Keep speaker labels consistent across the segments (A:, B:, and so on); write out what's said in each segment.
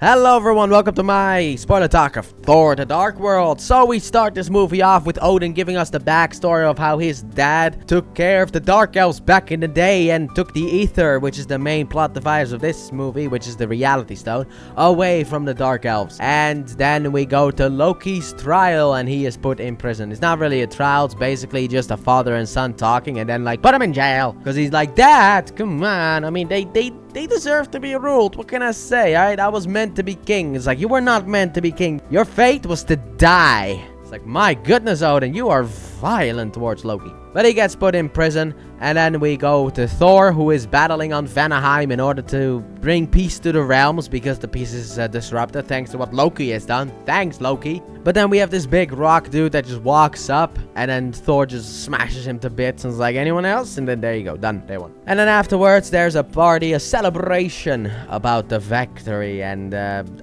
A: Hello everyone, welcome to my spoiler talk of Thor the Dark World. So we start this movie off with Odin giving us the backstory of how his dad took care of the Dark Elves back in the day and took the Ether, which is the main plot device of this movie, which is the Reality Stone, away from the Dark Elves. And then we go to Loki's trial and he is put in prison. It's not really a trial, it's basically just a father and son talking and then like, put him in jail. Because he's like, Dad, come on. I mean, they deserve to be ruled. What can I say? I was meant to be king. It's like, you were not meant to be king. Your fate was to die. It's like, my goodness, Odin, you are violent towards Loki. But he gets put in prison, and then we go to Thor, who is battling on Vanaheim in order to bring peace to the realms, because the peace is disrupted thanks to what Loki has done. Thanks, Loki. But then we have this big rock dude that just walks up, and then Thor just smashes him to bits, and is like, anyone else? And then there you go, done, they won. And then afterwards, there's a party, a celebration about the victory, and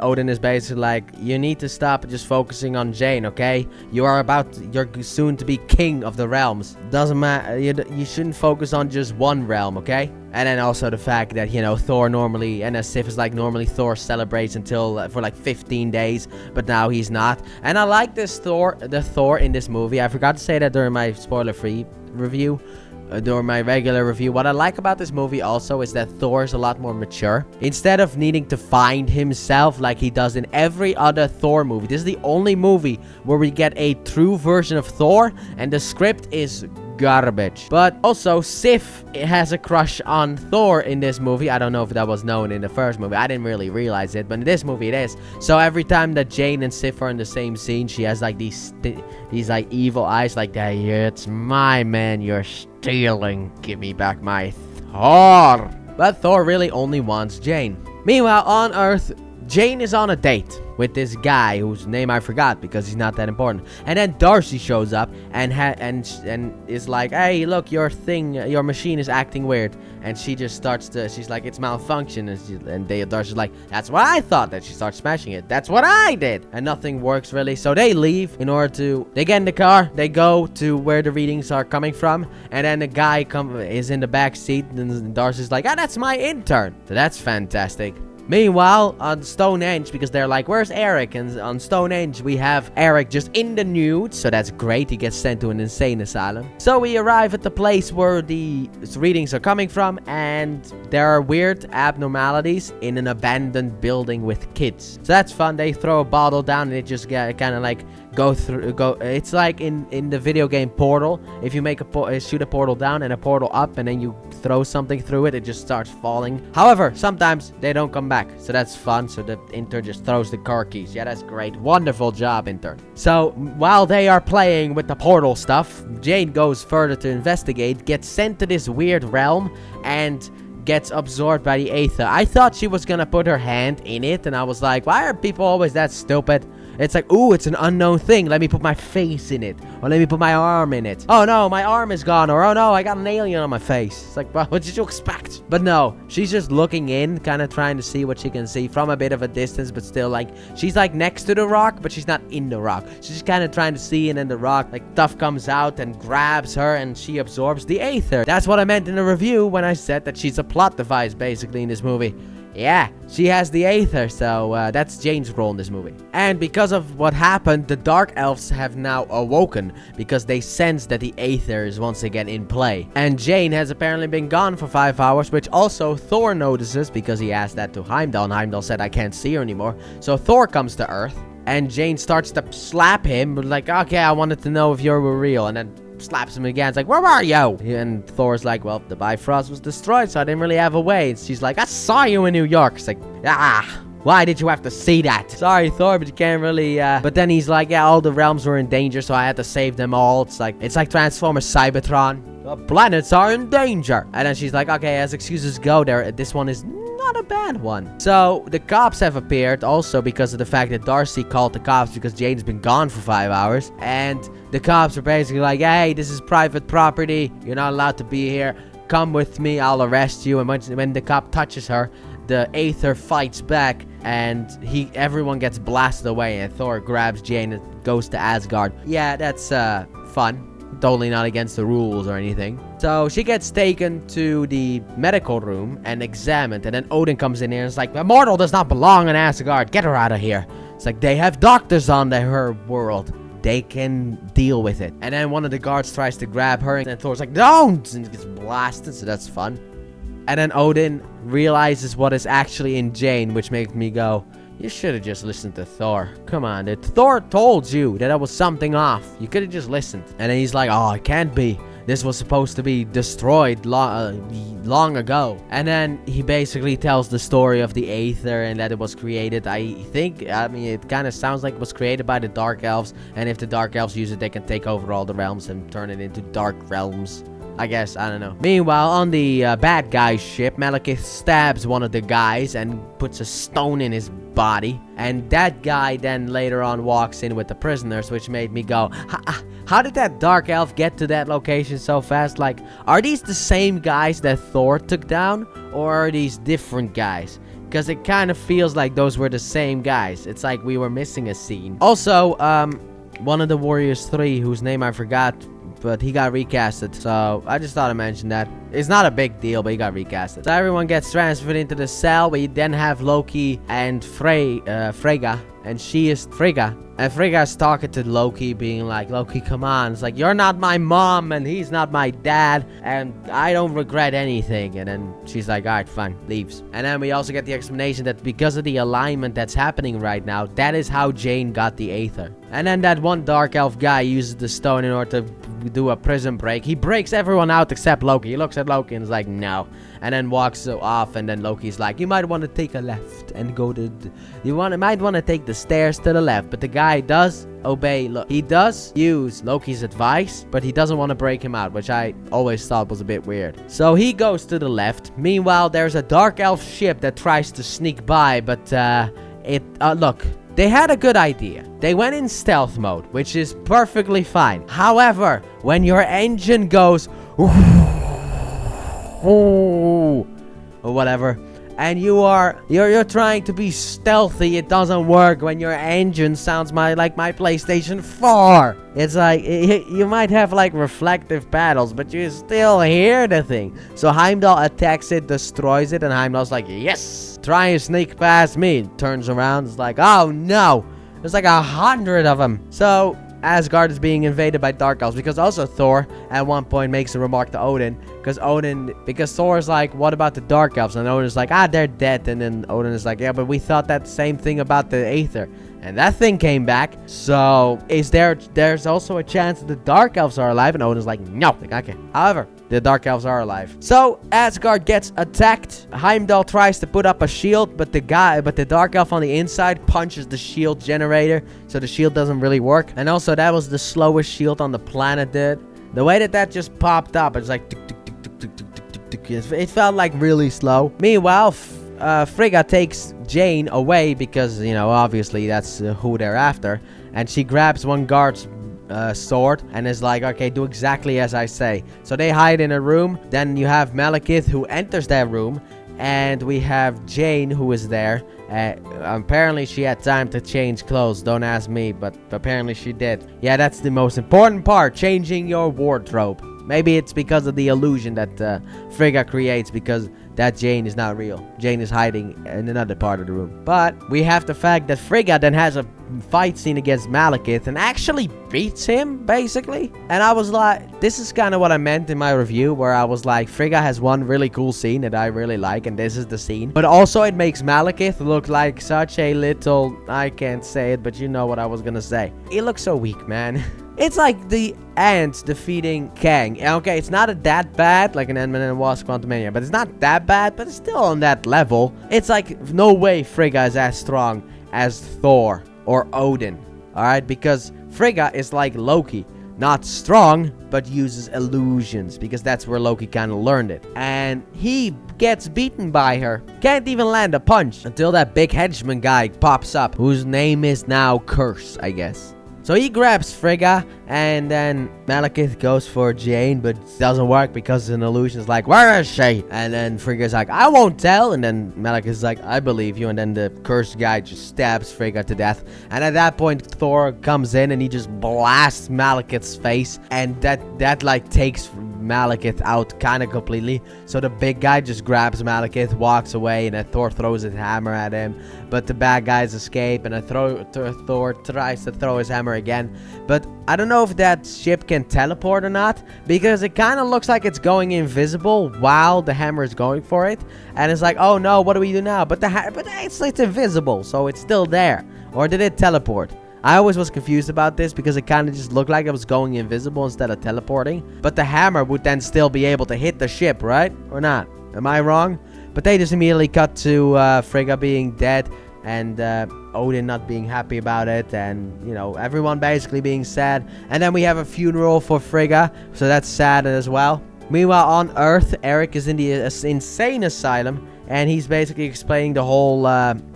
A: Odin is basically like, you need to stop just focusing on Jane, okay? You're soon to be king of the realms. Doesn't matter, you shouldn't focus on just one realm, okay? And then also the fact that, you know, Thor normally, and as Sif is like, normally Thor celebrates until for like 15 days, but now he's not. And I like this the Thor in this movie. I forgot to say that during my spoiler-free review. During my regular review, what I like about this movie also is that Thor is a lot more mature. Instead of needing to find himself like he does in every other Thor movie, this is the only movie where we get a true version of Thor, and the script is garbage. But also, Sif has a crush on Thor in this movie. I don't know if that was known in the first movie. I didn't really realize it, but in this movie it is. So every time that Jane and Sif are in the same scene, she has like these like evil eyes, like that. It's my man, you're stealing. Give me back my Thor. But Thor really only wants Jane. Meanwhile, on Earth, Jane is on a date with this guy whose name I forgot because he's not that important. And then Darcy shows up and is like, hey, look, your machine is acting weird. And she just starts to, she's like, it's malfunction. And Darcy's like, that's what I thought. That she starts smashing it. That's what I did. And nothing works really. So they leave in order to, they get in the car. They go to where the readings are coming from. And then the guy is in the back seat. And Darcy's like, that's my intern. So that's fantastic. Meanwhile, on Stonehenge, because they're like, where's Eric? And on Stonehenge, we have Eric just in the nude. So that's great. He gets sent to an insane asylum. So we arrive at the place where the readings are coming from. And there are weird abnormalities in an abandoned building with kids. So that's fun. They throw a bottle down and it just kind of like it's like in the video game Portal. If you make shoot a portal down and a portal up and then you throw something through it, it just starts falling. However, sometimes they don't come back, so that's fun. So the intern just throws the car keys. Yeah, that's great. Wonderful job, intern. So while they are playing with the portal stuff, Jane goes further to investigate, gets sent to this weird realm, and gets absorbed by the Aether. I thought she was gonna put her hand in it, and I was like, why are people always that stupid? It's like, ooh, it's an unknown thing. Let me put my face in it. Or let me put my arm in it. Oh no, my arm is gone. Or oh no, I got an alien on my face. It's like, well, what did you expect? But no, she's just looking in, kind of trying to see what she can see from a bit of a distance, but still like, she's like next to the rock, but she's not in the rock. She's just kind of trying to see, and then the rock, like, stuff comes out and grabs her, and she absorbs the Aether. That's what I meant in the review when I said that she's a plot device, basically, in this movie. Yeah, she has the Aether, so that's Jane's role in this movie. And because of what happened, the Dark Elves have now awoken because they sense that the Aether is once again in play. And Jane has apparently been gone for 5 hours, which also Thor notices because he asked that to Heimdall, and Heimdall said, I can't see her anymore. So Thor comes to Earth, and Jane starts to slap him, like, okay, I wanted to know if you were real, and then slaps him again. It's like, where are you? And Thor's like, well, the Bifrost was destroyed, so I didn't really have a way. And she's like, I saw you in New York. It's like, why did you have to see that? Sorry, Thor, but you can't really, But then he's like, yeah, all the realms were in danger, so I had to save them all. It's like Transformers Cybertron. The planets are in danger. And then she's like, okay, as excuses go, this one is not a bad one. So the cops have appeared also because of the fact that Darcy called the cops because Jane's been gone for 5 hours. And the cops are basically like, hey, this is private property. You're not allowed to be here. Come with me. I'll arrest you. And when the cop touches her, the Aether fights back and everyone gets blasted away. And Thor grabs Jane and goes to Asgard. Yeah, that's fun. Totally not against the rules or anything. So she gets taken to the medical room and examined. And then Odin comes in here and is like, a mortal does not belong in Asgard. Get her out of here. It's like, they have doctors on her world. They can deal with it. And then one of the guards tries to grab her. And Thor's like, don't! And gets blasted. So that's fun. And then Odin realizes what is actually in Jane, which makes me go, you should have just listened to Thor. Come on, dude. Thor told you that there was something off. You could have just listened. And then he's like, oh, it can't be. This was supposed to be destroyed long ago. And then he basically tells the story of the Aether and that it was created. I mean, it kind of sounds like it was created by the Dark Elves. And if the Dark Elves use it, they can take over all the realms and turn it into dark realms. I guess, I don't know. Meanwhile, on the bad guy's ship, Malekith stabs one of the guys and puts a stone in his body. And that guy then later on walks in with the prisoners, which made me go, how did that dark elf get to that location so fast? Like, are these the same guys that Thor took down? Or are these different guys? Because it kind of feels like those were the same guys. It's like we were missing a scene. Also, one of the Warriors 3, whose name I forgot, but he got recasted, so I just thought I'd mention that. It's not a big deal, but he got recasted. So everyone gets transferred into the cell. We then have Loki and Frigga, and she is Frigga. And Frigga is talking to Loki, being like, Loki, come on. It's like, you're not my mom, and he's not my dad, and I don't regret anything. And then she's like, alright, fine, leaves. And then we also get the explanation that because of the alignment that's happening right now, that is how Jane got the Aether. And then that one dark elf guy uses the stone in order to do a prison break. He breaks everyone out except Loki. He looks at Loki and is like, no. And then walks off, and then Loki's like, you might want to take a left and go to might want to take the stairs to the left. But the guy does obey. He does use Loki's advice, but he doesn't want to break him out, which I always thought was a bit weird. So he goes to the left. Meanwhile, there's a dark elf ship that tries to sneak by, but look, they had a good idea. They went in stealth mode, which is perfectly fine. However, when your engine goes or whatever, and you're trying to be stealthy, it doesn't work when your engine sounds like my PlayStation 4. It's like, you might have like reflective paddles, but you still hear the thing. So Heimdall attacks it, destroys it, and Heimdall's like, yes! Try and sneak past me. Turns around, it's like, oh no! There's like 100 of them. So Asgard is being invaded by dark elves, because also Thor at one point makes a remark to Odin, because Thor's like, what about the dark elves? And Odin's like, they're dead. And then Odin is like, yeah, but we thought that same thing about the Aether, and that thing came back. So there's also a chance that the dark elves are alive? And Odin's like, no. Like, okay. However, the dark elves are alive. So Asgard gets attacked. Heimdall tries to put up a shield, but the dark elf on the inside punches the shield generator, so the shield doesn't really work. And also, that was the slowest shield on the planet, dude. The way that just popped up, it's like tuk, tuk, tuk, tuk, tuk, tuk, tuk, tuk, tuk. It felt like really slow. Meanwhile, Frigga takes Jane away because, you know, obviously that's who they're after, and she grabs one guard's sword and is like, okay, do exactly as I say. So they hide in a room. Then you have Malekith, who enters that room, and we have Jane, who is there. Apparently she had time to change clothes. Don't ask me, but apparently she did. Yeah, that's the most important part, changing your wardrobe. Maybe it's because of the illusion that Frigga creates, because that Jane is not real. Jane is hiding in another part of the room. But we have the fact that Frigga then has a fight scene against Malekith and actually beats him, basically. And I was like, this is kind of what I meant in my review, where I was like, Frigga has one really cool scene that I really like, and this is the scene. But also it makes Malekith look like such a little, I can't say it, but you know what I was gonna say. He looks so weak, man. It's like the ants defeating Kang. Okay, it's not that bad, like an Ant-Man and Wasp Quantumania, but it's not that bad, but it's still on that level. It's like, no way Frigga is as strong as Thor or Odin, alright? Because Frigga is like Loki. Not strong, but uses illusions, because that's where Loki kind of learned it. And he gets beaten by her. Can't even land a punch until that big henchman guy pops up, whose name is now Curse, I guess. So he grabs Frigga, and then Malekith goes for Jane, but it doesn't work because it's an illusion. It's like, where is she? And then Frigga's like, I won't tell. And then Malekith's like, I believe you. And then the cursed guy just stabs Frigga to death. And at that point, Thor comes in and he just blasts Malekith's face. And that like takes Malekith out kind of completely. So the big guy just grabs Malekith, walks away, and then Thor throws his hammer at him. But the bad guys escape, and then Thor tries to throw his hammer again. But I don't know if that ship can teleport or not, because it kind of looks like it's going invisible while the hammer is going for it. And it's like, oh no, what do we do now? But it's invisible, so it's still there. Or did it teleport? I always was confused about this because it kind of just looked like it was going invisible instead of teleporting. But the hammer would then still be able to hit the ship, right? Or not? Am I wrong? But they just immediately cut to Frigga being dead and Odin not being happy about it, and, you know, everyone basically being sad. And then we have a funeral for Frigga, so that's sad as well. Meanwhile, on Earth, Eric is in the insane asylum, and he's basically explaining the whole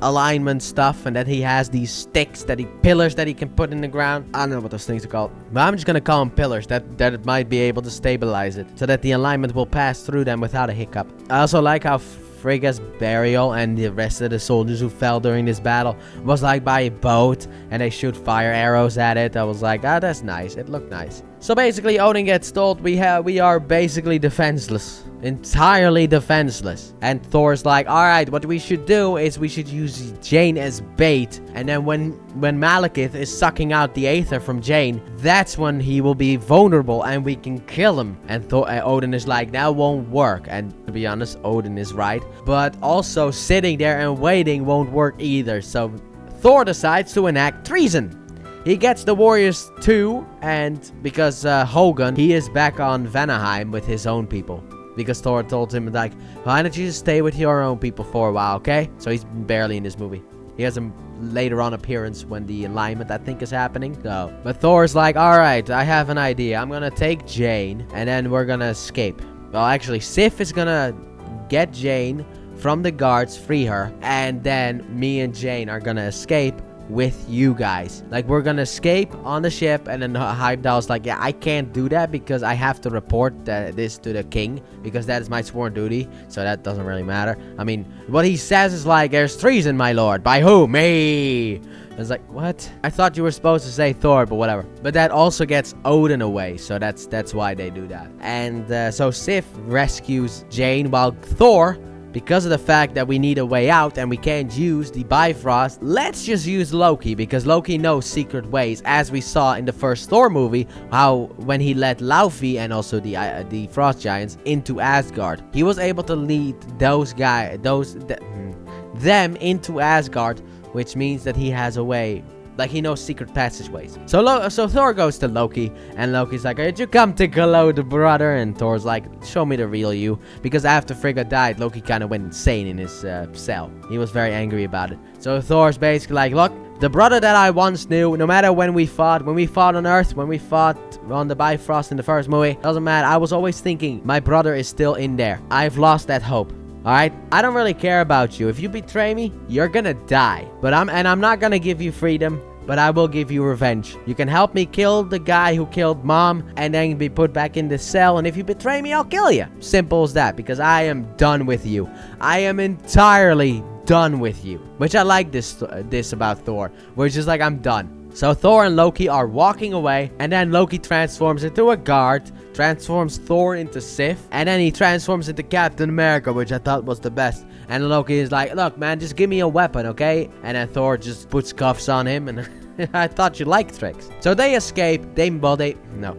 A: alignment stuff, and that he has these sticks, pillars that he can put in the ground. I don't know what those things are called, but I'm just gonna call them pillars, that it might be able to stabilize it, so that the alignment will pass through them without a hiccup. I also like how Frigga's burial and the rest of the soldiers who fell during this battle was like by a boat, and they shoot fire arrows at it. I was like, ah, that's nice. It looked nice. So basically, Odin gets told we are basically defenseless. Entirely defenseless. And Thor's like, alright, what we should do is we should use Jane as bait. And then when Malekith is sucking out the aether from Jane, that's when he will be vulnerable and we can kill him. And Odin is like, that won't work. And to be honest, Odin is right. But also sitting there and waiting won't work either. So Thor decides to enact treason. He gets the warriors too, and because Hogun, he is back on Vanaheim with his own people. Because Thor told him, like, why don't you just stay with your own people for a while, okay? So he's barely in this movie. He has a later on appearance when the alignment, I think, is happening. So, but Thor's like, alright, I have an idea. I'm gonna take Jane, and then we're gonna escape. Well, actually, Sif is gonna get Jane from the guards, free her, and then me and Jane are gonna escape with you guys. Like, we're gonna escape on the ship, and then Heimdall's like, yeah, I can't do that because I have to report this to the king, because that is my sworn duty, so that doesn't really matter. I mean, what he says is like, there's treason, my lord. By who? Me. It's like, what? I thought you were supposed to say Thor, but whatever. But that also gets Odin away, so that's why they do that. And so Sif rescues Jane, while Thor, because of the fact that we need a way out and we can't use the Bifrost, let's just use Loki, because Loki knows secret ways, as we saw in the first Thor movie, how when he led Laufey and also the Frost Giants into Asgard, he was able to lead them into Asgard, which means that he has a way. Like, he knows secret passageways. So Thor goes to Loki, and Loki's like, did you come to glow the brother? And Thor's like, show me the real you. Because after Frigga died, Loki kind of went insane in his cell. He was very angry about it. So Thor's basically like, look, the brother that I once knew, no matter when we fought on Earth, when we fought on the Bifrost in the first movie, doesn't matter. I was always thinking, my brother is still in there. I've lost that hope. Alright, I don't really care about you. If you betray me, you're gonna die. But I'm not gonna give you freedom, but I will give you revenge. You can help me kill the guy who killed mom, and then be put back in the cell. And if you betray me, I'll kill you. Simple as that, because I am done with you. I am entirely done with you. Which I like this about Thor, where it's just like, I'm done. So Thor and Loki are walking away, and then Loki transforms into a guard, transforms Thor into Sif, and then he transforms into Captain America, which I thought was the best. And Loki is like, look, man, just give me a weapon, okay? And then Thor just puts cuffs on him, and I thought you liked tricks. So they escape.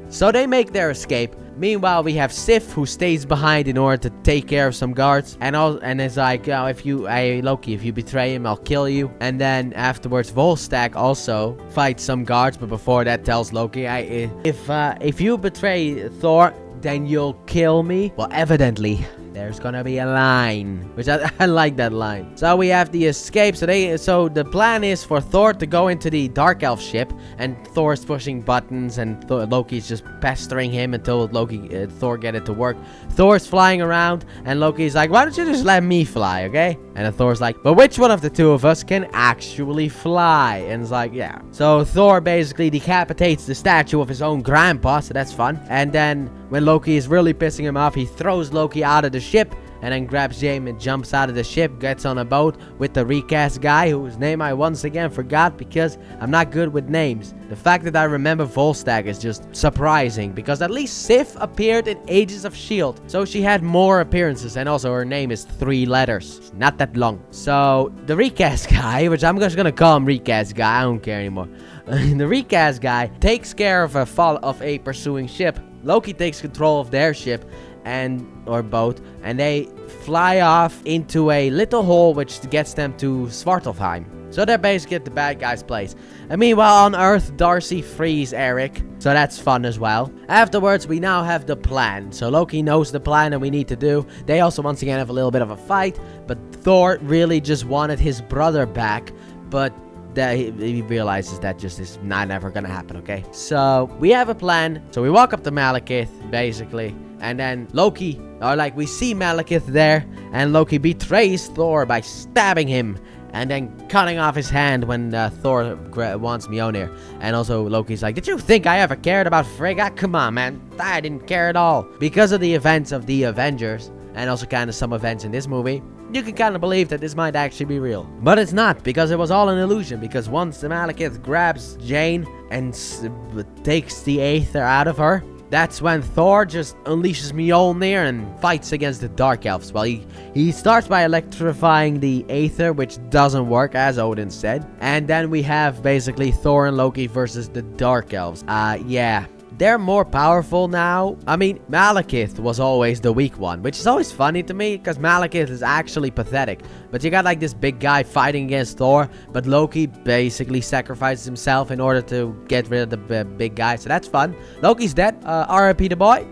A: So they make their escape. Meanwhile, we have Sif, who stays behind in order to take care of some guards. And it's like, Loki, if you betray him, I'll kill you. And then afterwards, Volstagg also fights some guards. But before that, tells Loki, if you betray Thor, then you'll kill me. Well, evidently, There's gonna be a line, which I like that line. So we have the escape. So the plan is for Thor to go into the Dark Elf ship, and Thor's pushing buttons, and Loki's just pestering him until Thor get it to work. Thor's flying around, and Loki's like, why don't you just let me fly, okay? And then Thor's like, but which one of the two of us can actually fly? And it's like, yeah. So Thor basically decapitates the statue of his own grandpa, so that's fun. And then when Loki is really pissing him off, he throws Loki out of the ship, and then grabs James and jumps out of the ship, gets on a boat with the recast guy, whose name I once again forgot because I'm not good with names. The fact that I remember Volstagg is just surprising, because at least Sif appeared in Ages of S.H.I.E.L.D., so she had more appearances, and also her name is 3 letters. Not that long. So, the recast guy, which I'm just gonna call him recast guy, I don't care anymore. The recast guy takes care of a pursuing ship. Loki takes control of their ship, or boat, and they fly off into a little hole which gets them to Svartalfheim. So they're basically at the bad guy's place. And meanwhile on Earth, Darcy frees Eric, so that's fun as well. Afterwards, we now have the plan. So Loki knows the plan that we need to do. They also once again have a little bit of a fight, but Thor really just wanted his brother back, but he realizes that just is not ever gonna happen, okay? So we have a plan. So we walk up to Malekith, basically, and then we see Malekith there, and Loki betrays Thor by stabbing him and then cutting off his hand when Thor wants Mjolnir. And also Loki's like, did you think I ever cared about Frigga? Come on, man. I didn't care at all. Because of the events of the Avengers, and also kind of some events in this movie, you can kind of believe that this might actually be real. But it's not, because it was all an illusion. Because once the Malekith grabs Jane and takes the Aether out of her, that's when Thor just unleashes Mjolnir and fights against the Dark Elves. Well, he starts by electrifying the Aether, which doesn't work, as Odin said. And then we have basically Thor and Loki versus the Dark Elves. Yeah. They're more powerful now. I mean, Malekith was always the weak one, which is always funny to me, because Malekith is actually pathetic. But you got like this big guy fighting against Thor, but Loki basically sacrifices himself in order to get rid of the big guy, so that's fun. Loki's dead, R.I.P. the boy,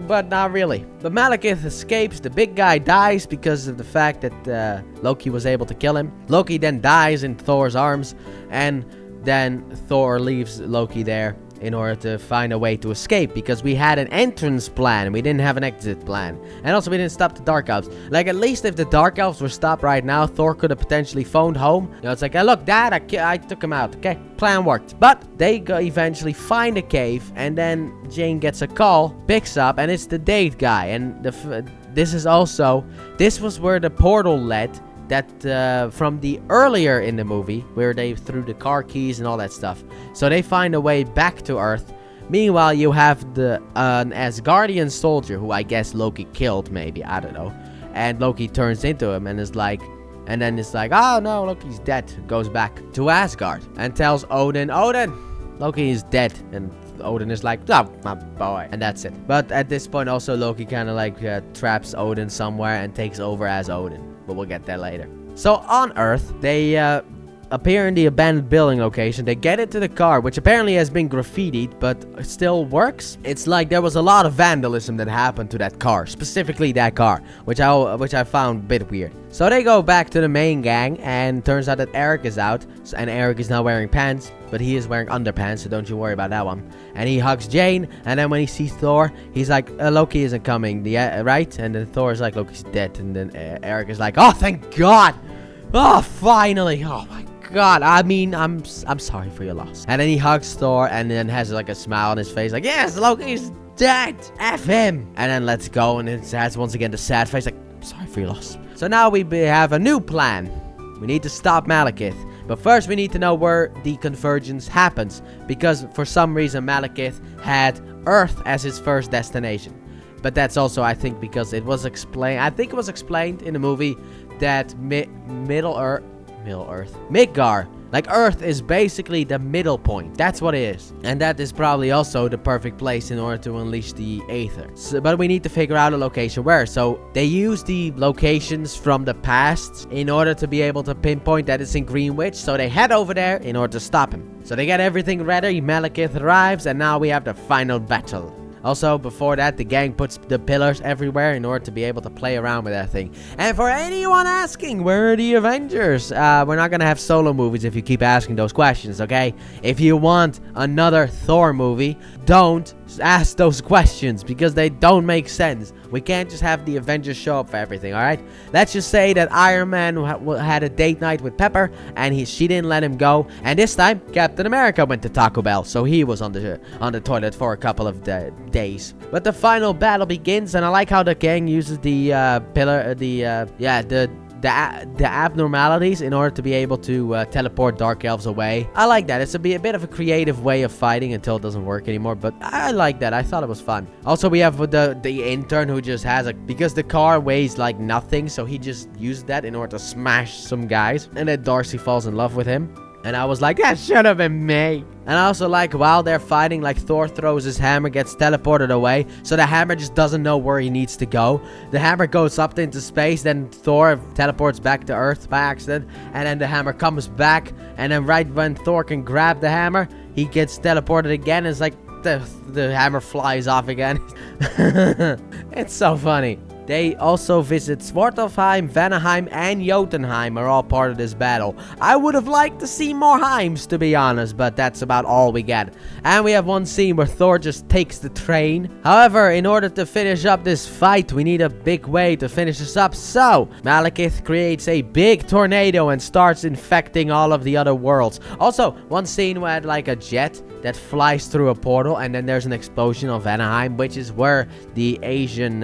A: but not really. But Malekith escapes, the big guy dies because of the fact that Loki was able to kill him. Loki then dies in Thor's arms, and then Thor leaves Loki there in order to find a way to escape, because we had an entrance plan, we didn't have an exit plan, and also we didn't stop the Dark Elves. Like, at least if the Dark Elves were stopped right now, Thor could have potentially phoned home. You know, it's like, hey, look, Dad, I took him out, okay? Plan worked. But they eventually find a cave, and then Jane gets a call, picks up, and it's the date guy, and this was where the portal led, that from the earlier in the movie, where they threw the car keys and all that stuff. So they find a way back to Earth. Meanwhile, you have an Asgardian soldier, who I guess Loki killed, maybe, I don't know. And Loki turns into him and is like, and then it's like, oh no, Loki's dead. Goes back to Asgard and tells Odin, Loki is dead. And Odin is like, oh, my boy. And that's it. But at this point, also, Loki kind of like traps Odin somewhere and takes over as Odin. But we'll get there later. So on Earth, they appear in the abandoned building location. They get into the car, which apparently has been graffitied, but still works. It's like there was a lot of vandalism that happened to that car, specifically that car, which I found a bit weird. So they go back to the main gang, and turns out that Eric is out, and Eric is now wearing pants, but he is wearing underpants, so don't you worry about that one. And he hugs Jane, and then when he sees Thor, he's like, Loki isn't coming, right? And then Thor is like, Loki's dead, and then Eric is like, oh, thank God! Oh, finally! Oh my God, I mean, I'm sorry for your loss. And then he hugs Thor, and then has like a smile on his face, like, yes, Loki's dead! F him! And then let's go, and it has once again the sad face, like, I'm sorry for your loss. So now we have a new plan. We need to stop Malekith. But first we need to know where the convergence happens, because for some reason Malekith had Earth as his first destination. But that's also, I think, because it was explained, I think it was explained in the movie that Midgard, like Earth is basically the middle point. That's what it is. And that is probably also the perfect place in order to unleash the Aether. So, but we need to figure out a location where. So they use the locations from the past in order to be able to pinpoint that it's in Greenwich. So they head over there in order to stop him. So they get everything ready. Malekith arrives, and now we have the final battle. Also, before that, the gang puts the pillars everywhere in order to be able to play around with that thing. And for anyone asking, where are the Avengers? We're not gonna have solo movies if you keep asking those questions, okay? If you want another Thor movie, don't ask those questions because they don't make sense. We can't just have the Avengers show up for everything, alright? Let's just say that Iron Man had a date night with Pepper, and she didn't let him go. And this time, Captain America went to Taco Bell, so he was on the toilet for a couple of days. But the final battle begins, and I like how the gang uses the the abnormalities in order to be able to teleport dark elves away. I like that. It's a bit of a creative way of fighting until it doesn't work anymore, but I like that. I thought it was fun. Also, we have the intern who just has because the car weighs like nothing, so he just used that in order to smash some guys, and then Darcy falls in love with him. And I was like, that should have been me. And I also like while they're fighting, like Thor throws his hammer, gets teleported away. So the hammer just doesn't know where he needs to go. The hammer goes up into space. Then Thor teleports back to Earth by accident. And then the hammer comes back. And then right when Thor can grab the hammer, he gets teleported again. It's like the hammer flies off again. It's so funny. They also visit Svartalfheim, Vanaheim, and Jotunheim are all part of this battle. I would have liked to see more Heims, to be honest, but that's about all we get. And we have one scene where Thor just takes the train. However, in order to finish up this fight, we need a big way to finish this up. So, Malekith creates a big tornado and starts infecting all of the other worlds. Also, one scene where like a jet that flies through a portal, and then there's an explosion of Vanaheim, which is where the Asian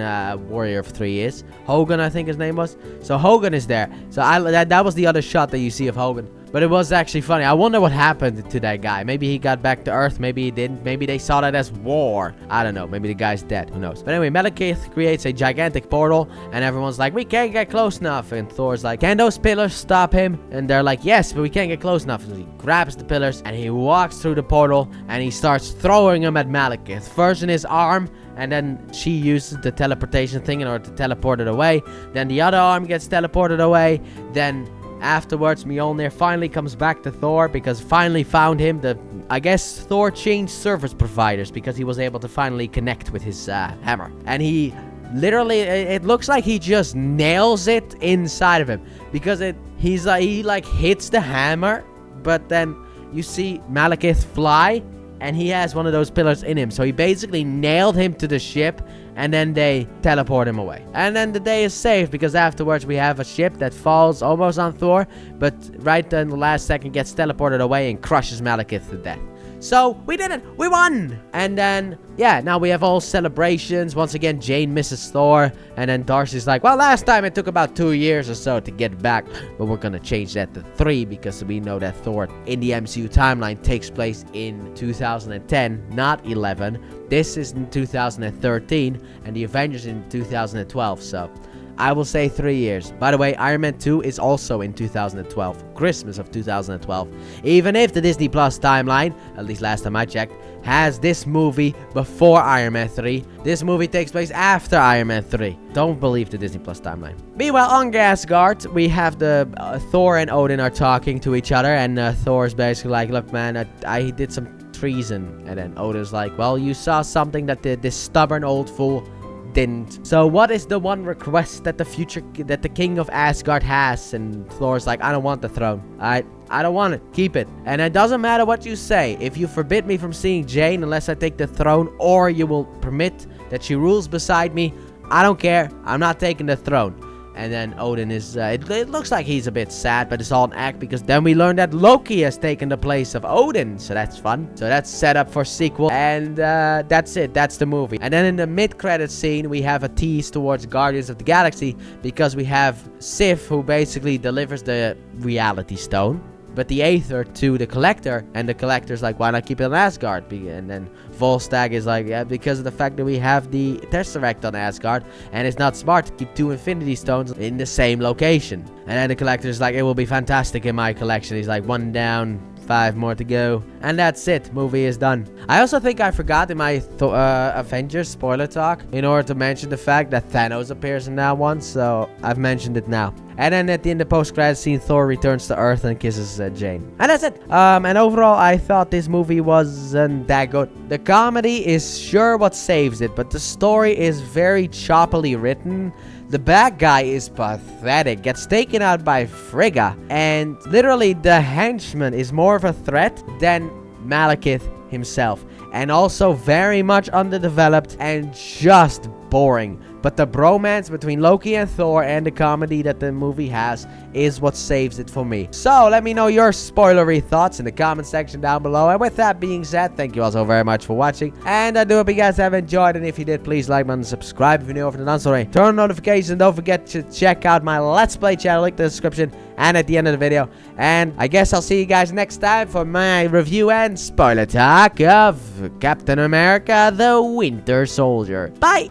A: warrior of 3 is. Hogan, I think his name was. So Hogan is there. So that was the other shot that you see of Hogan. But it was actually funny. I wonder what happened to that guy. Maybe he got back to Earth. Maybe he didn't. Maybe they saw that as war. I don't know. Maybe the guy's dead. Who knows? But anyway, Malekith creates a gigantic portal. And everyone's like, we can't get close enough. And Thor's like, can those pillars stop him? And they're like, yes, but we can't get close enough. So he grabs the pillars and he walks through the portal. And he starts throwing them at Malekith. First in his arm. And then she uses the teleportation thing in order to teleport it away. Then the other arm gets teleported away. Then afterwards, Mjolnir finally comes back to Thor because finally found him. I guess Thor changed service providers because he was able to finally connect with his hammer. And he literally, it looks like he just nails it inside of him because he hits the hammer, but then you see Malekith fly. And he has one of those pillars in him. So he basically nailed him to the ship. And then they teleport him away. And then the day is saved. Because afterwards we have a ship that falls almost on Thor. But right in the last second gets teleported away. And crushes Malekith to death. So we did it. We won. And then, yeah, now we have all celebrations. Once again, Jane misses Thor. And then Darcy's like, well, last time it took about 2 years or so to get back. But we're going to change that to 3 because we know that Thor in the MCU timeline takes place in 2010, not 11. This is in 2013. And the Avengers in 2012. So I will say 3 years. By the way, Iron Man 2 is also in 2012. Christmas of 2012. Even if the Disney Plus timeline, at least last time I checked, has this movie before Iron Man 3. This movie takes place after Iron Man 3. Don't believe the Disney Plus timeline. Meanwhile, on Asgard, we have the Thor and Odin are talking to each other. And Thor's basically like, look, man, I did some treason. And then Odin's like, well, you saw something that this stubborn old fool didn't. So what is the one request that the king of Asgard has? And Thor's like, I don't want the throne. I don't want it. Keep it. And it doesn't matter what you say. If you forbid me from seeing Jane unless I take the throne, or you will permit that she rules beside me, I don't care. I'm not taking the throne. And then Odin is, it looks like he's a bit sad, but it's all an act because then we learn that Loki has taken the place of Odin. So that's fun. So that's set up for sequel. And that's it. That's the movie. And then in the mid-credit scene, we have a tease towards Guardians of the Galaxy because we have Sif who basically delivers the Reality Stone. But the Aether to the Collector, and the Collector's like, why not keep it on Asgard? And then Volstagg is like, yeah, because of the fact that we have the Tesseract on Asgard, and it's not smart to keep 2 Infinity Stones in the same location. And then the Collector's like, it will be fantastic in my collection. He's like, 1 down, 5 more to go. And that's it. Movie is done. I also think I forgot in my Avengers spoiler talk in order to mention the fact that Thanos appears in that one. So I've mentioned it now. And then at the end of the post-credits scene, Thor returns to Earth and kisses Jane. And that's it. And overall, I thought this movie wasn't that good. The comedy is sure what saves it, but the story is very choppily written. The bad guy is pathetic, gets taken out by Frigga, and literally the henchman is more of a threat than Malekith himself, and also very much underdeveloped and just boring. But the bromance between Loki and Thor and the comedy that the movie has is what saves it for me. So let me know your spoilery thoughts in the comment section down below. And with that being said, thank you all so very much for watching. And I do hope you guys have enjoyed. And if you did, please like button, subscribe if you're new, if you're not already. Turn on notifications. Don't forget to check out my Let's Play channel, link in the description and at the end of the video. And I guess I'll see you guys next time for my review and spoiler talk of Captain America: The Winter Soldier. Bye!